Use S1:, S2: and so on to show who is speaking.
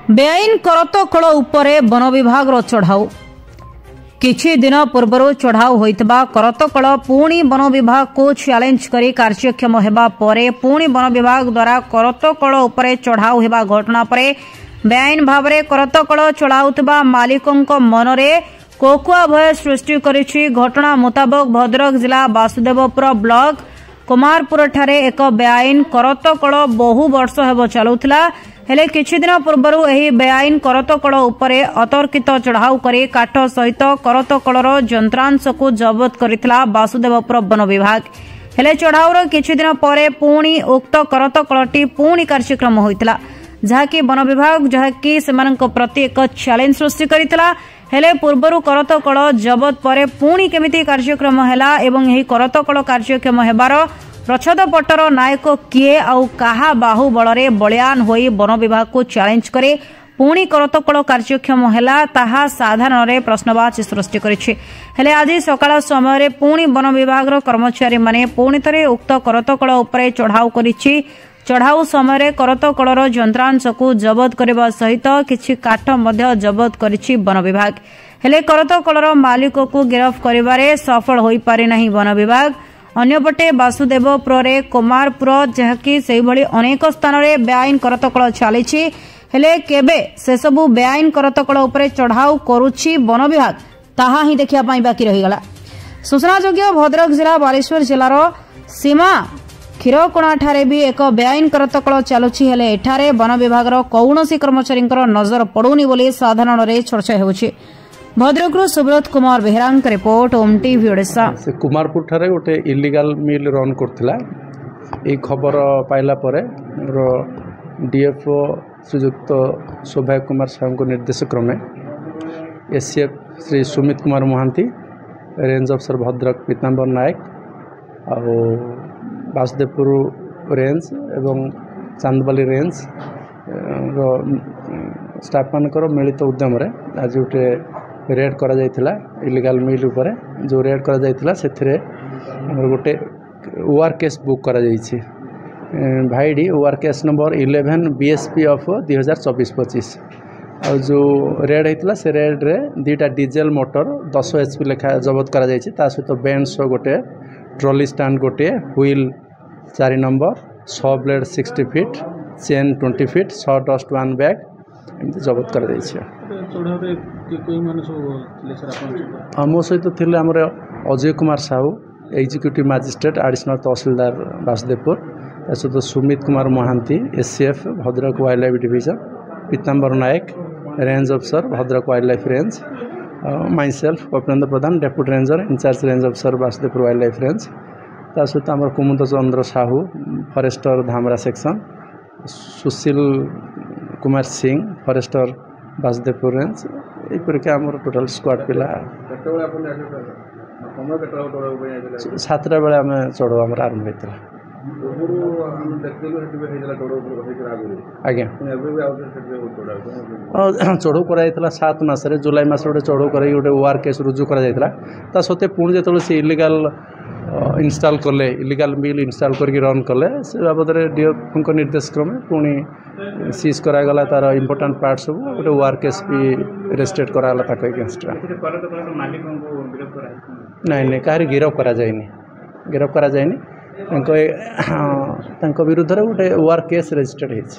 S1: बेआईन करतकल उपरे वन विभाग चढ़ाऊ किछि दिन पूर्व चढ़ाऊ होइतबा करतकल पुणी वन विभाग को चैलेंज करी कार्यक्षम हेबा परे पुणी वन विभाग द्वारा करतकल उपरे चढ़ाऊ हेबा घटना परे बेआईन भावरे करतकल चढ़ाउतबा मालिकंक मनरे कोकुआ भय सृष्टि करिछि। घटना मुताबक भद्रक जिला वासुदेवपुर ब्लॉक कुमारपुर ठारे एक बेआईन करतकल बहु वर्ष हेब चलुथिला हेले किछि दिन पूर्व एही बेआईन करतकल उपरे अतर्कित चढ़ाऊ करी काठ सहित करतकलर यंत्रांश को जबत करिथिला वासुदेवपुर वन विभाग। हेले चढ़ाऊर किछि दिन परे पुणी उक्त करतकलटी पुणी कार्यक्रम होइतिला जहाँकि वन विभाग जहाँकि सेमानक प्रति एक चैलेंज सृष्टि करिथिला। हेले पूर्वरु करतकल जबत परे पुणी केमिति कार्यक्रम हैला एवं एही करतकल कार्यक्रम हेबार प्रच्छद पटर नायक किए आउ काहा बाहु बलरे बलियान होई वन विभाग को चैलेंज करे पुणी करतकल कार्यक्षम हैला ताहा साधारण प्रश्नवाची सृष्टि करिछि। हेले आज सकाळ समय पुणी वन विभाग कर्मचारी माने पुणी थरे उक्त करतकल उपरे चढ़ाऊ करिछि। चढ़ाऊ समय करतकलर यंत्रांश को जबत करबा सहित किछि काठ मध्य जबत करिछि वन विभाग। हेले करतकलर मालिक को गिरफ्त करिबारे सफल होई पारि नाही वन विभाग। अन्यपटे वासुदेवपुर कुमारपुर जहाँकि से भली अनेक स्थान में बेआईन करतकल चली हेले केबे से सबु बेआईन करतकल उपरे चढ़ाऊ करुछि वन विभाग ताहा ही देखिया पाई बाकी रहीगला। सूचनायोग्य भद्रक जिला बालेश्वर जिलार सीमा क्षीरकोणा ठारे भी एक बेआईन करतकल चलुछि हेले एठारे वन विभाग कौनसी कर्मचारी नजर पड़ुनी बोली साधारण चर्चा होछि। भद्रक सुब्रत कुमार बेहरा रिपोर्ट ओम टीवी ओडिशा।
S2: से कुमारपुर ठारे गोटे इलीगल मिल रन करथिला ए खबर पाइला परे डीएफओ श्रीयुक्त सौभाग्य कुमार साहू को निर्देश क्रमे एसीएफ श्री सुमित कुमार महांती रेंज अफसर भद्रक पीताम्बर नायक और वासुदेवपुर रेंज एवं चांदबाली रेंज स्टाफ मानकर मिलित उद्यम आज गोटे रेड करा जायतिला इलीगल मिल उपरे जो रेड करा जायतिला सेथिरे गोटे ओआर केस बुक करा जायछि भाईडी OR case number 11 BSP of 2024-25 और जो रेड होता से रेड रे दुटा डीजेल मोटर 10 एचपी लेखा जबत करा जायछि। ता सहित बेंच गोटे ट्रॉली स्टैंड गोटे wheel 4 number 6 blade 60 feet chain 20 feet 6 dust 1 bag एमती जबत कर मो सहित थे आम Ajay Kumar Sahu executive magistrate additional tehsildar Vasudevpur सहित Sumit Kumar Mahanti ACF Bhadrak wildlife division Pitambar Nayak range अफसर Bhadrak wildlife range myself Kapilendra Pradhan deputy ranger in charge range अफसर वासुदेवपुर वाइल्ड लाइफ रेंज ता सहित आम कुमुद चंद्र Sahu forester Dhamra section Sushil Kumar Singh forester Vasudevpur range यहीपरिका आम टोटाल स्क्वाड पिला 7टा बेले आम चढ़ऊ आम आरंभ होता आज्ञा चढ़ऊ कर 7 मासरे जुलाई मास गोटे चढ़ऊ कर गोटे ओआर केस रुजु कर सत्वे पुणी जो से इलीगल इनस्टॉल कले इलीगल मिल इनस्टॉल करके रन कले से बाबद डीएफ निर्देश क्रमे पुणी सीज करागला तार इंपोर्टाट पार्ट सब गोटे ओआर केस भी रेजिस्ट्रेट करागला ताको एगेंस्ट नहीं कहीं गिरफ करा जाए विरुद्ध गोटे ओआर केस रेजिस्टर्ड होती।